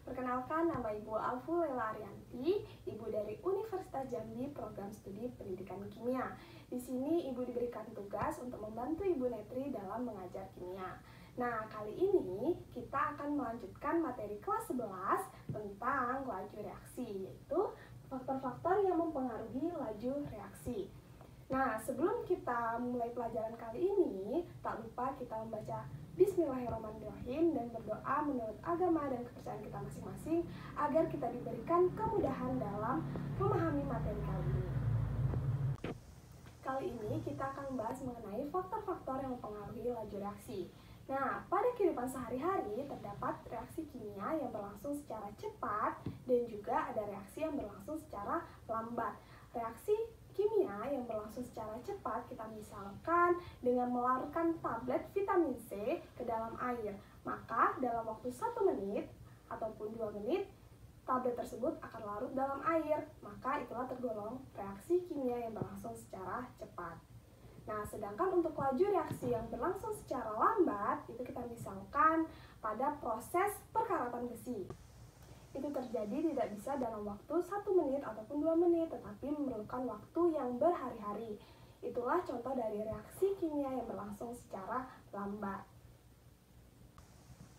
Perkenalkan, nama Ibu Alfu Lela Arianti, Ibu dari Universitas Jambi, Program Studi Pendidikan Kimia. Di sini Ibu diberikan tugas untuk membantu Ibu Netri dalam mengajar kimia. Nah, kali ini kita akan melanjutkan materi kelas 11 tentang laju reaksi, yaitu faktor-faktor yang mempengaruhi laju reaksi. Nah, sebelum kita mulai pelajaran kali ini, tak lupa kita membaca Bismillahirrahmanirrahim dan berdoa menurut agama dan kepercayaan kita masing-masing agar kita diberikan kemudahan dalam memahami materi kali ini. Kali ini kita akan membahas mengenai faktor-faktor yang mempengaruhi laju reaksi. Nah, pada kehidupan sehari-hari terdapat reaksi kimia yang berlangsung secara cepat dan juga ada reaksi yang berlangsung secara lambat. Reaksi kimia yang berlangsung secara cepat kita misalkan dengan melarutkan tablet vitamin C ke dalam air. Maka dalam waktu 1 menit ataupun 2 menit tablet tersebut akan larut dalam air. Maka itulah tergolong reaksi kimia yang berlangsung secara cepat. Nah, sedangkan untuk laju reaksi yang berlangsung secara lambat itu kita misalkan pada proses perkaratan besi. Itu terjadi tidak bisa dalam waktu 1 menit ataupun 2 menit, tetapi memerlukan waktu yang berhari-hari. Itulah contoh dari reaksi kimia yang berlangsung secara lambat.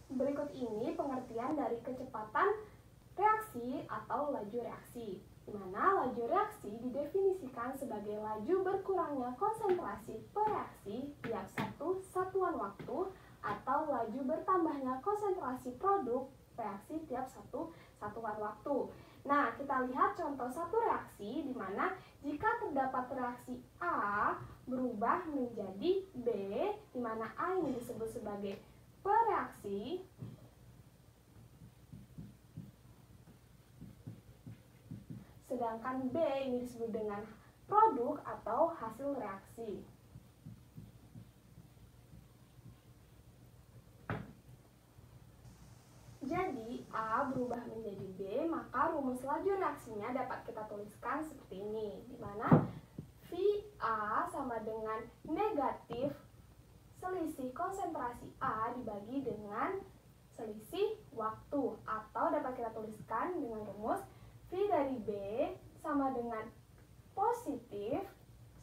Berikut ini pengertian dari kecepatan reaksi atau laju reaksi, di mana laju reaksi didefinisikan sebagai laju berkurangnya konsentrasi per reaksi tiap satu satuan waktu atau laju bertambahnya konsentrasi produk reaksi tiap satu satuan waktu. Nah, kita lihat contoh satu reaksi di mana jika terdapat reaksi A berubah menjadi B, di mana A ini disebut sebagai pereaksi, sedangkan B ini disebut dengan produk atau hasil reaksi. Jadi A berubah menjadi B, maka rumus laju reaksinya dapat kita tuliskan seperti ini, di mana VA sama dengan negatif selisih konsentrasi A dibagi dengan selisih waktu, atau dapat kita tuliskan dengan rumus V dari B sama dengan positif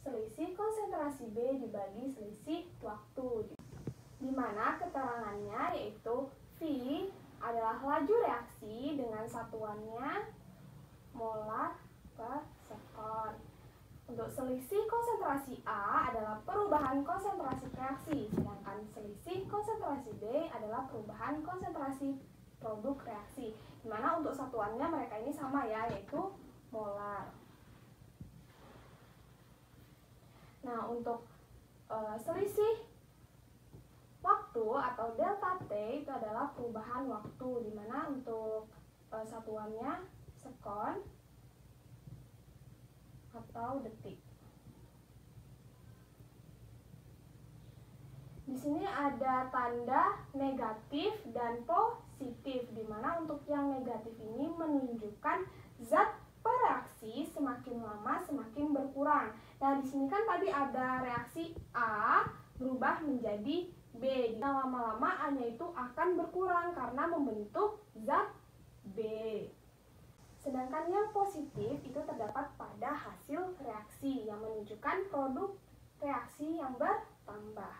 selisih konsentrasi B dibagi selisih waktu, di mana keterangannya yaitu V adalah laju reaksi dengan satuannya molar per sekon. Untuk selisih konsentrasi A adalah perubahan konsentrasi reaksi, sedangkan selisih konsentrasi B adalah perubahan konsentrasi produk reaksi, di mana untuk satuannya mereka ini sama ya, yaitu molar. Nah, untuk selisih waktu atau delta T itu adalah perubahan waktu, di mana untuk satuannya sekon atau detik. Di sini ada tanda negatif dan positif, di mana untuk yang negatif ini menunjukkan zat pereaksi semakin lama semakin berkurang. Nah, di sini kan tadi ada reaksi A berubah menjadi B. Nah, lama-lama A-nya itu akan berkurang karena membentuk zat B. Sedangkan yang positif itu terdapat pada hasil reaksi yang menunjukkan produk reaksi yang bertambah.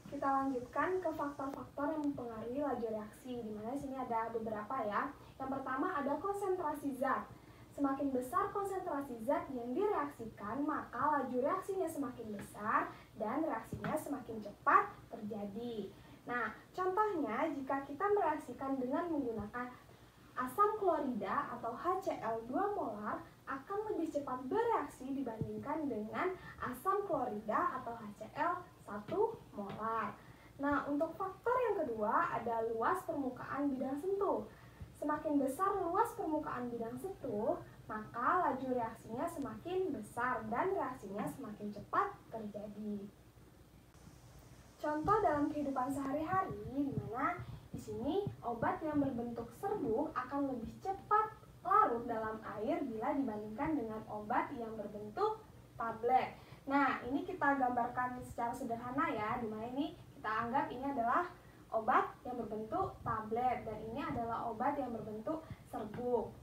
Kita lanjutkan ke faktor-faktor yang mempengaruhi laju reaksi, di mana sini ada beberapa ya. Yang pertama ada konsentrasi zat. Semakin besar konsentrasi zat yang direaksikan, maka laju reaksinya semakin besar dan reaksinya semakin cepat terjadi. Nah, contohnya jika kita mereaksikan dengan menggunakan asam klorida atau HCl 2 molar akan lebih cepat bereaksi dibandingkan dengan asam klorida atau HCl 1 molar. Nah, untuk faktor yang kedua ada luas permukaan bidang sentuh. Semakin besar luas permukaan bidang sentuh, maka laju reaksinya semakin besar dan reaksinya semakin cepat terjadi. Contoh dalam kehidupan sehari-hari, di mana di sini obat yang berbentuk serbuk akan lebih cepat larut dalam air bila dibandingkan dengan obat yang berbentuk tablet. Nah, ini kita gambarkan secara sederhana ya, di mana ini kita anggap ini adalah obat yang berbentuk tablet, dan ini adalah obat yang berbentuk serbuk.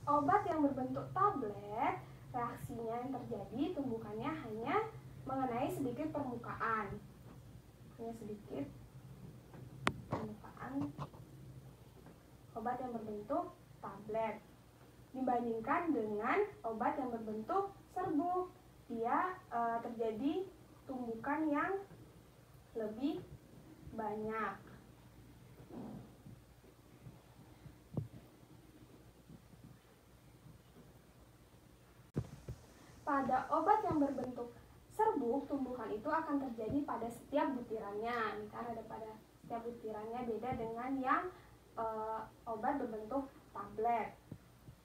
Obat yang berbentuk tablet, reaksinya yang terjadi tumbukannya hanya mengenai sedikit permukaan. Hanya sedikit permukaan obat yang berbentuk tablet. Dibandingkan dengan obat yang berbentuk serbuk, dia terjadi tumbukan yang lebih banyak. Pada obat yang berbentuk serbuk, tumbukan itu akan terjadi pada setiap butirannya. Karena ada pada setiap butirannya, beda dengan yang obat berbentuk tablet.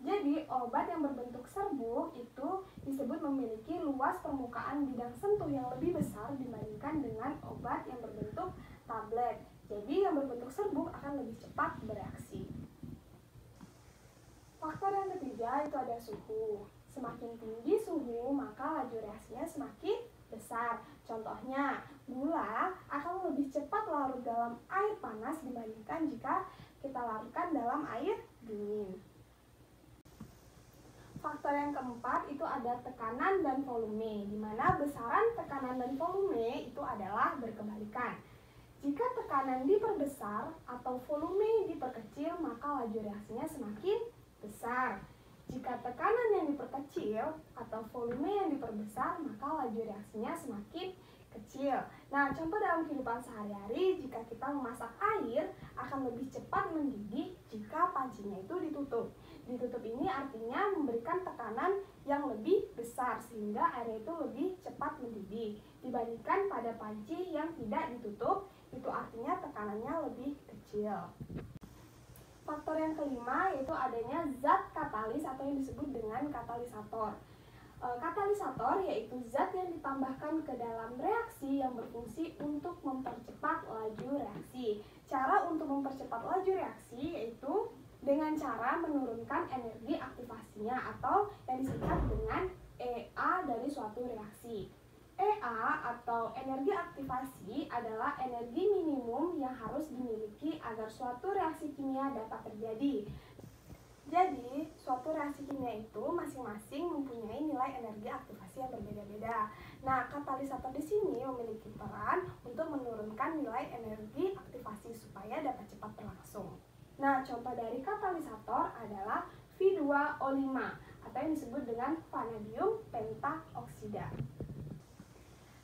Jadi obat yang berbentuk serbuk itu disebut memiliki luas permukaan bidang sentuh yang lebih besar dibandingkan dengan obat yang berbentuk tablet. Jadi yang berbentuk serbuk akan lebih cepat bereaksi. Faktor yang ketiga itu ada suhu. Semakin tinggi suhu, maka laju reaksinya semakin besar. Contohnya, gula akan lebih cepat larut dalam air panas dibandingkan jika kita larutkan dalam air dingin. Faktor yang keempat itu ada tekanan dan volume, di mana besaran tekanan dan volume itu adalah berkebalikan. Jika tekanan diperbesar atau volume diperkecil, maka laju reaksinya semakin besar. Jika tekanan yang diperkecil atau volume yang diperbesar, maka laju reaksinya semakin kecil. Nah, contoh dalam kehidupan sehari-hari, jika kita memasak air, akan lebih cepat mendidih jika pancinya itu ditutup. Ditutup ini artinya memberikan tekanan yang lebih besar, sehingga air itu lebih cepat mendidih. Dibandingkan pada panci yang tidak ditutup, itu artinya tekanannya lebih kecil. Faktor yang kelima yaitu adanya zat katalis atau yang disebut dengan katalisator. Katalisator yaitu zat yang ditambahkan ke dalam reaksi yang berfungsi untuk mempercepat laju reaksi. Cara untuk mempercepat laju reaksi yaitu dengan cara menurunkan energi aktivasinya atau yang disingkat dengan EA dari suatu reaksi. EA atau energi aktivasi adalah energi minimum yang harus dimiliki agar suatu reaksi kimia dapat terjadi. Jadi, suatu reaksi kimia itu masing-masing mempunyai nilai energi aktivasi yang berbeda-beda. Nah, katalisator di sini memiliki peran untuk menurunkan nilai energi aktivasi supaya dapat cepat berlangsung. Nah, contoh dari katalisator adalah V2O5 atau yang disebut dengan vanadium pentaoksida.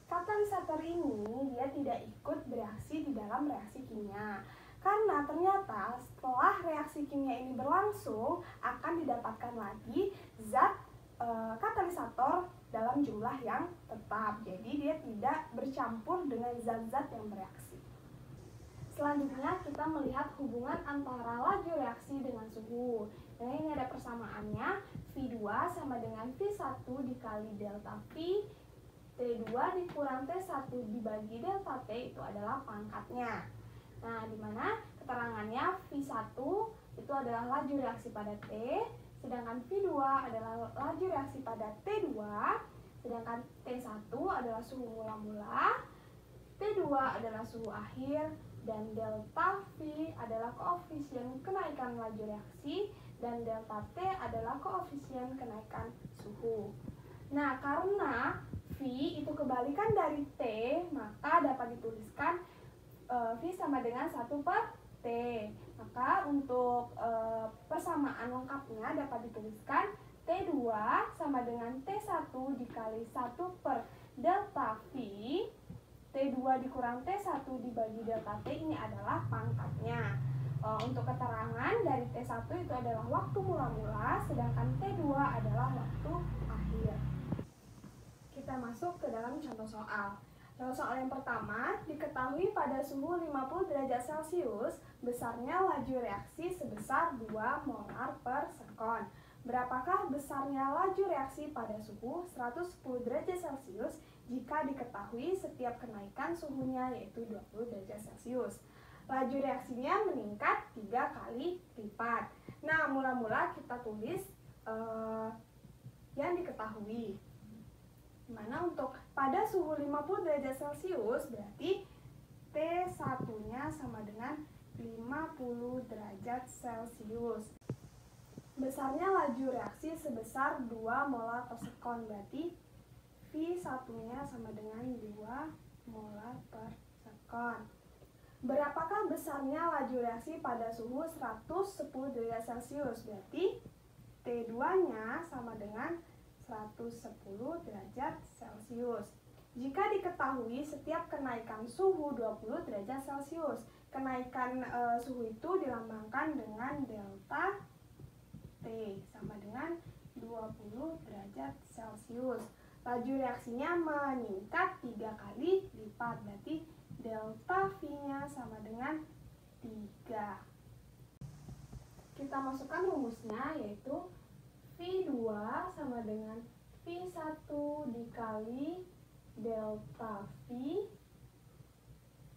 Katalisator ini dia tidak ikut bereaksi di dalam reaksi kimia. Karena ternyata setelah reaksi kimia ini berlangsung akan didapatkan lagi zat katalisator dalam jumlah yang tetap. Jadi dia tidak bercampur dengan zat-zat yang bereaksi. Selanjutnya kita melihat hubungan antara laju reaksi dengan suhu. Nah, ini ada persamaannya, V2 sama dengan V1 dikali delta V, T2 dikurang T1 dibagi delta T itu adalah pangkatnya. Nah, di mana keterangannya V1 itu adalah laju reaksi pada T, sedangkan V2 adalah laju reaksi pada T2, sedangkan T1 adalah suhu mula-mula, T2 adalah suhu akhir, dan delta V adalah koefisien kenaikan laju reaksi, dan delta T adalah koefisien kenaikan suhu. Nah, karena V itu kebalikan dari T, maka dapat dituliskan V sama dengan 1 per T. Maka untuk persamaan lengkapnya dapat dituliskan T2 sama dengan T1 dikali 1 per delta V, T2 dikurang T1 dibagi delta T ini adalah pangkatnya. Untuk keterangan dari T1 itu adalah waktu mula-mula, sedangkan T2 adalah waktu akhir. Kita masuk ke dalam contoh soal. Contoh soal yang pertama, diketahui pada suhu 50 derajat Celcius, besarnya laju reaksi sebesar 2 molar per sekon. Berapakah besarnya laju reaksi pada suhu 110 derajat Celcius jika diketahui setiap kenaikan suhunya yaitu 20 derajat Celcius? Laju reaksinya meningkat 3 kali lipat. Nah, mula-mula kita tulis yang diketahui. Dimana untuk pada suhu 50 derajat Celcius berarti T T1-nya sama dengan 50 derajat Celcius. Besarnya laju reaksi sebesar 2 molar per sekon, berarti V1-nya sama dengan 2 molar per sekon. Berapakah besarnya laju reaksi pada suhu 110 derajat Celcius? Berarti T2-nya sama dengan 110 derajat Celcius. Jika diketahui setiap kenaikan suhu 20 derajat Celcius, kenaikan suhu itu dilambangkan dengan delta T sama dengan 20 derajat Celcius. Laju reaksinya meningkat 3 kali lipat, berarti delta V-nya sama dengan 3. Kita masukkan rumusnya, yaitu V2 sama dengan V1 dikali delta V,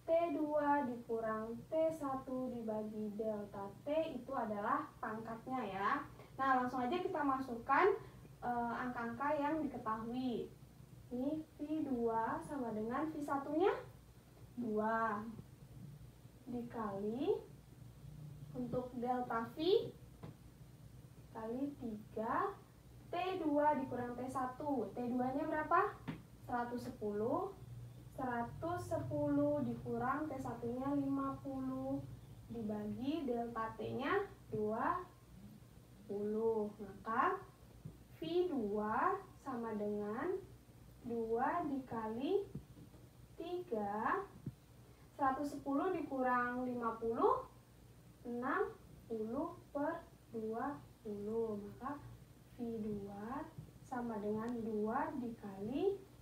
T2 dikurang T1 dibagi delta T, itu adalah pangkatnya ya. Nah, langsung aja kita masukkan angka-angka yang diketahui. Ini V2 sama dengan V1-nya 2 dikali untuk delta V kali 3, T2 dikurang T1. T2-nya berapa? 110. 110 dikurang T1-nya 50 dibagi delta T-nya 20. Maka V2 sama dengan 2 dikali 3. 110 dikurang 50, 60 per 20. Maka V2 sama dengan 2 dikali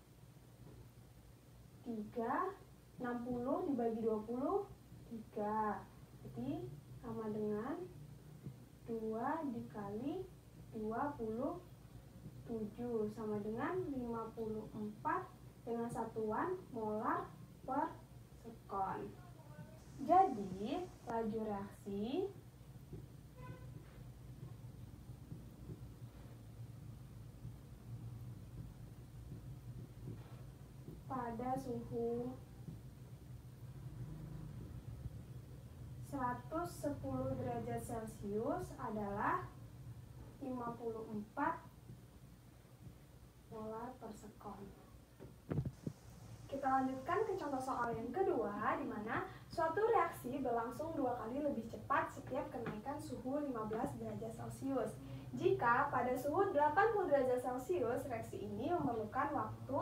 3, 60 dibagi 20, 3. Jadi sama dengan 2 dikali 27 sama dengan 54 dengan satuan molar per sekon. Jadi laju reaksi pada suhu 110 derajat Celcius adalah 54 molar per sekon. Kita lanjutkan ke contoh soal yang kedua, di mana suatu reaksi berlangsung 2 kali lebih cepat setiap kenaikan suhu 15 derajat Celcius. Jika pada suhu 80 derajat Celcius, reaksi ini memerlukan waktu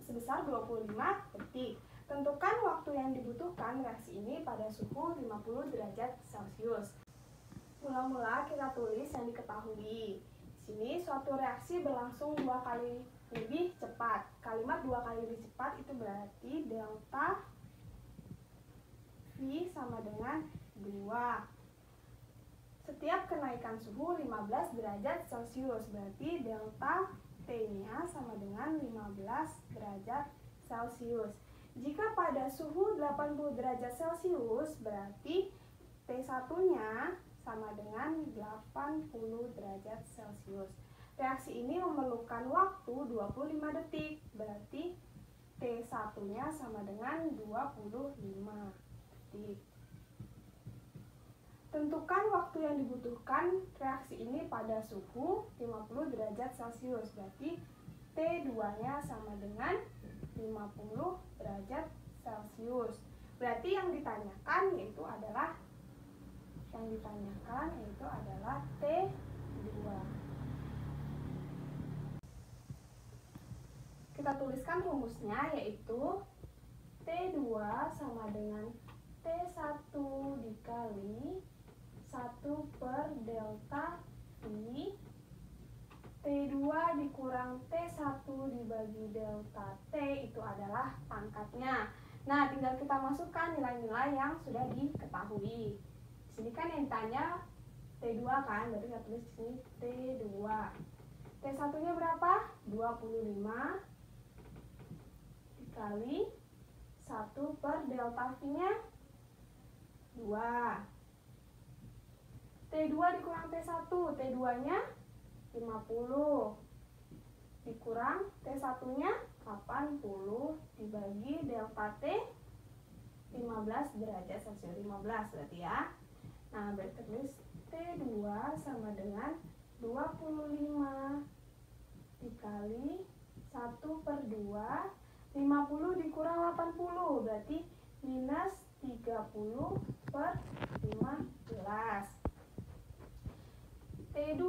sebesar 25 detik. Tentukan waktu yang dibutuhkan reaksi ini pada suhu 50 derajat Celcius. Mula-mula kita tulis yang diketahui. Di sini suatu reaksi berlangsung 2 kali lebih cepat. Kalimat 2 kali lebih cepat itu berarti delta V sama dengan 2. Setiap kenaikan suhu 15 derajat Celcius, berarti delta T-nya sama dengan 15 derajat Celcius. Jika pada suhu 80 derajat Celcius, berarti T1-nya sama dengan 80 derajat Celcius. Reaksi ini memerlukan waktu 25 detik, berarti T1-nya sama dengan 25 detik. Tentukan waktu yang dibutuhkan reaksi ini pada suhu 50 derajat Celcius, berarti T2-nya sama dengan 50 derajat Celcius. Berarti yang ditanyakan yaitu adalah T2. Kita tuliskan rumusnya, yaitu T2 sama dengan T1 dikali 1 per delta V, T2 dikurang T1 dibagi delta T, itu adalah pangkatnya. Nah, tinggal kita masukkan nilai-nilai yang sudah diketahui. Di sini kan yang ditanya T2 kan, berarti kita tulis di sini T2. T1-nya berapa? 25 dikali 1 per delta V-nya 2. T2 dikurang T1, T2-nya 50 dikurang T1-nya 80 dibagi delta T 15 derajat Celcius. 15 berarti ya. Nah, berarti T2 sama dengan 25 dikali 1/2, 50 dikurang 80 berarti minus 30/15. T2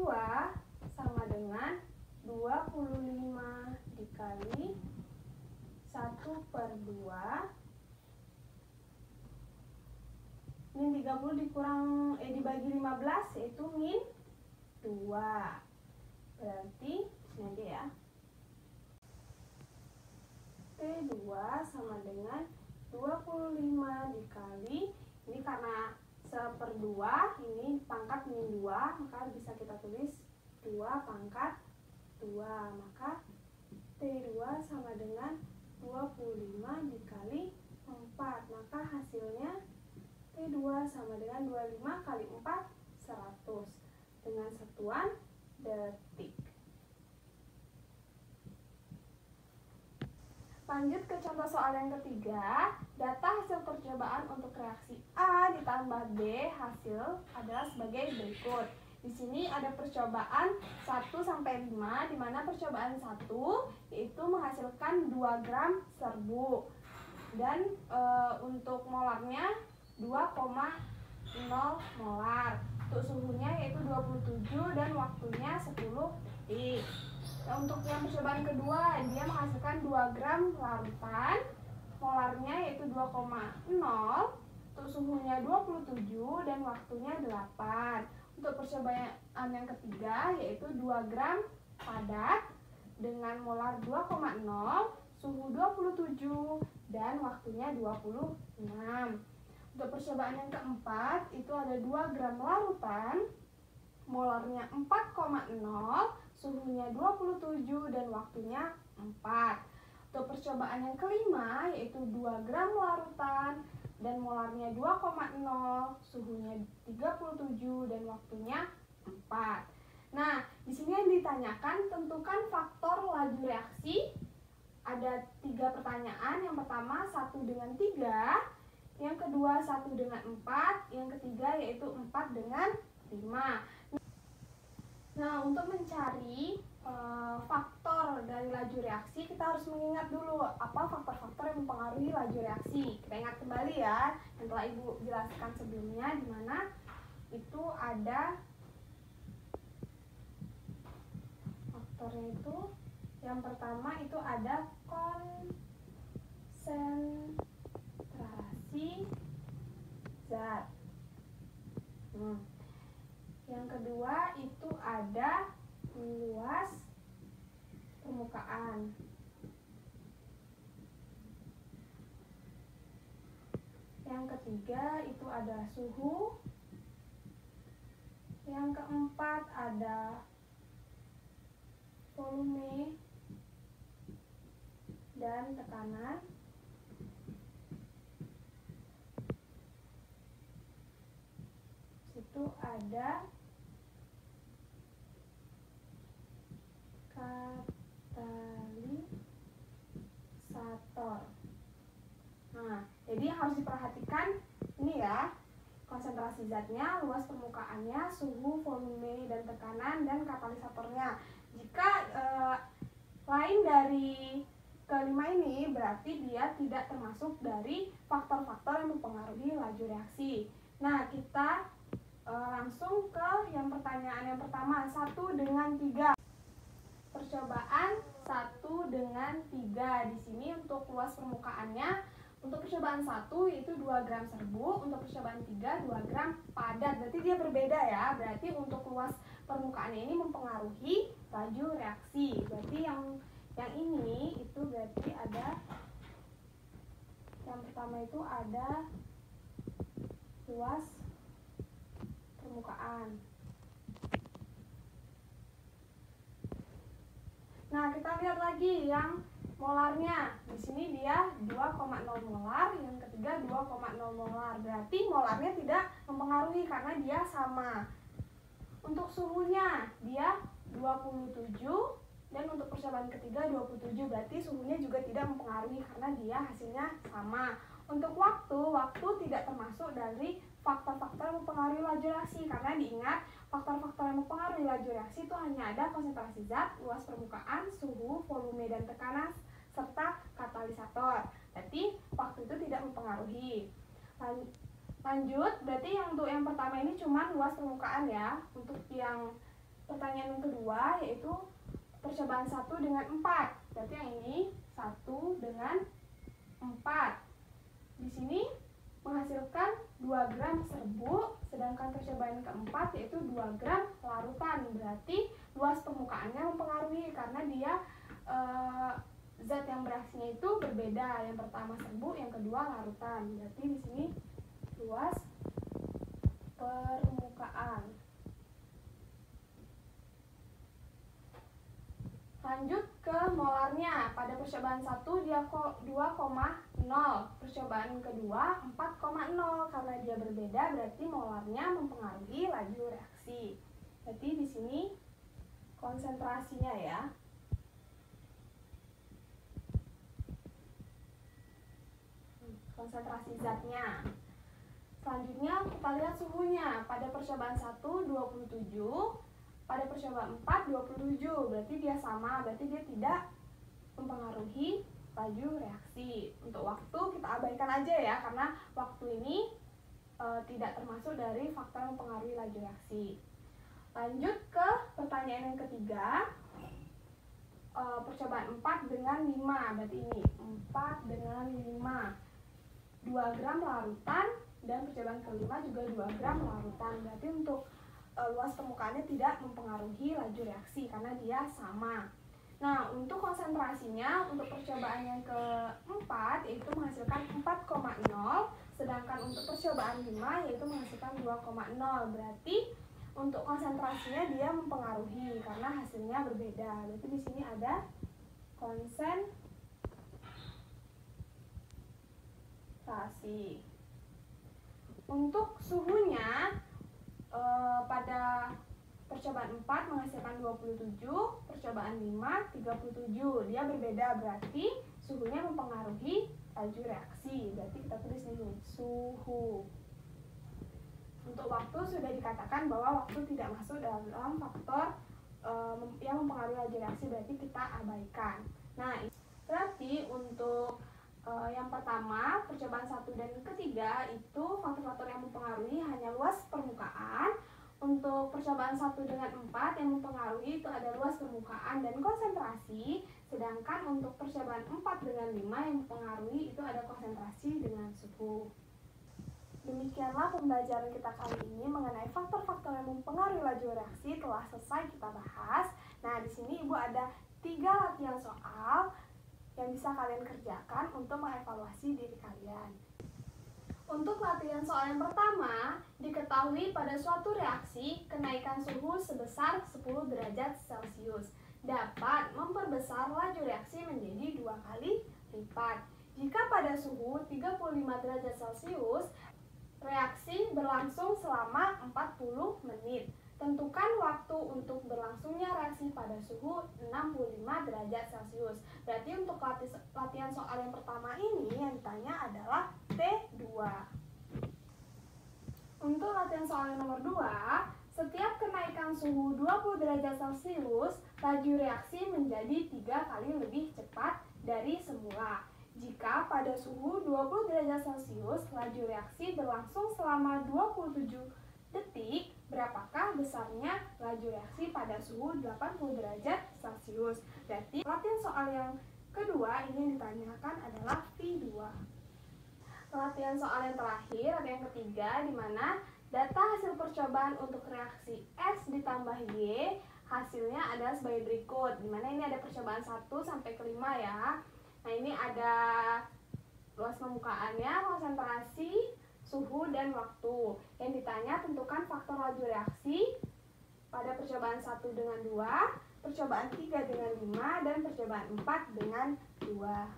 sama dengan 25 dikali 1/2 min 30 dibagi 15 yaitu min 2. Berarti ini aja ya. T2 sama dengan 25 dikali, ini karena 1/2, ini pangkat min 2, maka bisa kita tulis 2 pangkat 2. Maka T2 sama dengan 25 dikali 4. Maka hasilnya T2 sama dengan 25 kali 4, 100 dengan satuan detik. Lanjut ke contoh soal yang ketiga. Data hasil percobaan untuk reaksi A ditambah B hasil adalah sebagai berikut. Di sini ada percobaan 1 sampai 5, di mana percobaan 1 yaitu menghasilkan 2 gram serbuk. Dan untuk molarnya 2,0 molar. Untuk suhunya yaitu 27 dan waktunya 10 detik. Nah, untuk yang percobaan kedua, dia menghasilkan 2 gram larutan, molarnya yaitu 2,0, untuk suhunya 27 dan waktunya 8. Untuk percobaan yang ketiga yaitu 2 gram padat dengan molar 2,0, suhu 27 dan waktunya 26. Untuk percobaan yang keempat itu ada 2 gram larutan, molarnya 4,0, suhunya 27 dan waktunya 4. Untuk percobaan yang kelima yaitu 2 gram larutan dan molarnya 2,0, suhunya 37 dan waktunya 4. Nah, di sini yang ditanyakan tentukan faktor laju reaksi. Ada 3 pertanyaan. Yang pertama 1 dengan 3, yang kedua 1 dengan 4, yang ketiga yaitu 4 dengan 5. Nah, untuk mencari faktor dari laju reaksi, kita harus mengingat dulu apa faktor-faktor yang mempengaruhi laju reaksi. Kita ingat kembali ya, yang telah Ibu jelaskan sebelumnya, di mana itu ada faktornya itu. Yang pertama itu ada konsentrasi zat. Yang kedua itu ada luas permukaan. Yang ketiga itu ada suhu. Yang keempat ada volume dan tekanan. Situ ada katalisator. Nah, jadi harus diperhatikan ini ya, konsentrasi zatnya, luas permukaannya, suhu, volume dan tekanan, dan katalisatornya. Jika lain dari kelima ini, berarti dia tidak termasuk dari faktor-faktor yang mempengaruhi laju reaksi. Nah, kita langsung ke yang pertanyaan yang pertama, 1 dengan 3. Percobaan 1 dengan 3. Di sini untuk luas permukaannya, untuk percobaan 1 yaitu 2 gram serbuk, untuk percobaan 3 2 gram padat. Berarti dia berbeda ya. Berarti untuk luas permukaannya ini mempengaruhi laju reaksi. Berarti yang ini itu berarti ada, yang pertama itu ada luas permukaan. Nah, kita lihat lagi yang molarnya. Di sini dia 2,0 molar, yang ketiga 2,0 molar. Berarti molarnya tidak mempengaruhi karena dia sama. Untuk suhunya dia 27 dan untuk percobaan ketiga 27. Berarti suhunya juga tidak mempengaruhi karena dia hasilnya sama. Untuk waktu tidak termasuk dari faktor-faktor yang mempengaruhi laju reaksi, karena diingat faktor-faktor yang mempengaruhi laju reaksi itu hanya ada konsentrasi zat, luas permukaan, suhu, volume dan tekanan, serta katalisator. Berarti waktu itu tidak mempengaruhi. Lanjut, berarti untuk yang pertama ini cuma luas permukaan ya. Untuk yang pertanyaan yang kedua yaitu percobaan 1 dengan 4. Berarti yang ini 1 dengan 4. Di sini menghasilkan 2 gram serbuk, sedangkan percobaan keempat yaitu 2 gram larutan. Berarti luas permukaannya mempengaruhi karena dia zat yang bereaksinya itu berbeda. Yang pertama serbuk, yang kedua larutan. Berarti di sini luas permukaan. Lanjut ke molarnya. Pada percobaan 1 dia 2,0. Percobaan kedua 4,0. Karena dia berbeda berarti molarnya mempengaruhi laju reaksi. Berarti di sini konsentrasinya ya. Konsentrasi zatnya. Selanjutnya kita lihat suhunya. Pada percobaan 1 27. Pada percobaan 4 27, berarti dia sama, berarti dia tidak mempengaruhi laju reaksi. Untuk waktu kita abaikan aja ya, karena waktu ini tidak termasuk dari faktor yang mempengaruhi laju reaksi. Lanjut ke pertanyaan yang ketiga, percobaan 4 dengan 5, berarti ini 4 dengan 5, 2 gram larutan, dan percobaan kelima juga 2 gram larutan. Berarti untuk luas permukaannya tidak mempengaruhi laju reaksi karena dia sama. Nah, untuk konsentrasinya untuk percobaan yang keempat yaitu menghasilkan 4,0, sedangkan untuk percobaan 5 yaitu menghasilkan 2,0. Berarti untuk konsentrasinya dia mempengaruhi karena hasilnya berbeda. Berarti di sini ada konsentrasi. Untuk suhunya pada percobaan 4 menghasilkan 27, percobaan 5 37. Dia berbeda, berarti suhunya mempengaruhi laju reaksi. Berarti kita tulis ini suhu. Untuk waktu sudah dikatakan bahwa waktu tidak masuk dalam faktor yang mempengaruhi laju reaksi, berarti kita abaikan. Nah, berarti untuk yang pertama, percobaan 1 dan ketiga itu faktor-faktor yang mempengaruhi hanya luas permukaan. Untuk percobaan 1 dengan 4 yang mempengaruhi itu ada luas permukaan dan konsentrasi. Sedangkan untuk percobaan 4 dengan 5 yang mempengaruhi itu ada konsentrasi dengan suhu. Demikianlah pembelajaran kita kali ini mengenai faktor-faktor yang mempengaruhi laju reaksi telah selesai kita bahas. Nah, di sini Ibu ada 3 latihan soal yang bisa kalian kerjakan untuk mengevaluasi diri kalian. Untuk latihan soal yang pertama, diketahui pada suatu reaksi kenaikan suhu sebesar 10 derajat Celcius dapat memperbesar laju reaksi menjadi 2 kali lipat. Jika pada suhu 35 derajat Celcius, reaksi berlangsung selama 40 menit. Tentukan waktu untuk berlangsungnya reaksi pada suhu 65 derajat Celcius. Berarti untuk latihan soal yang pertama ini yang ditanya adalah T2. Untuk latihan soal yang nomor 2, setiap kenaikan suhu 20 derajat Celcius, laju reaksi menjadi 3 kali lebih cepat dari semula. Jika pada suhu 20 derajat Celcius, laju reaksi berlangsung selama 27 detik, berapakah besarnya laju reaksi pada suhu 80 derajat Celcius? Berarti latihan soal yang kedua ini yang ditanyakan adalah T2. Latihan soal yang terakhir atau yang ketiga, di mana data hasil percobaan untuk reaksi S ditambah Y hasilnya adalah sebagai berikut. Di mana ini ada percobaan 1 sampai ke 5 ya. Nah, ini ada luas permukaannya, konsentrasi, suhu, dan waktu. Yang ditanya tentukan faktor laju reaksi pada percobaan 1 dengan 2, percobaan 3 dengan 5, dan percobaan 4 dengan 2.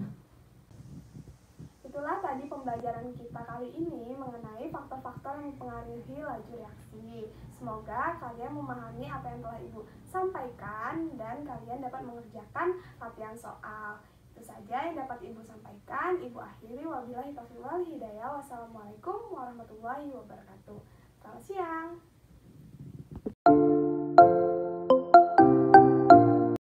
Itulah tadi pembelajaran kita kali ini mengenai faktor-faktor yang mempengaruhi laju reaksi. Semoga kalian memahami apa yang telah Ibu sampaikan dan kalian dapat mengerjakan latihan soal. Itu saja yang dapat Ibu sampaikan. Ibu akhiri, wabillahi taufiq wal hidayah. Wassalamualaikum warahmatullahi wabarakatuh. Selamat siang.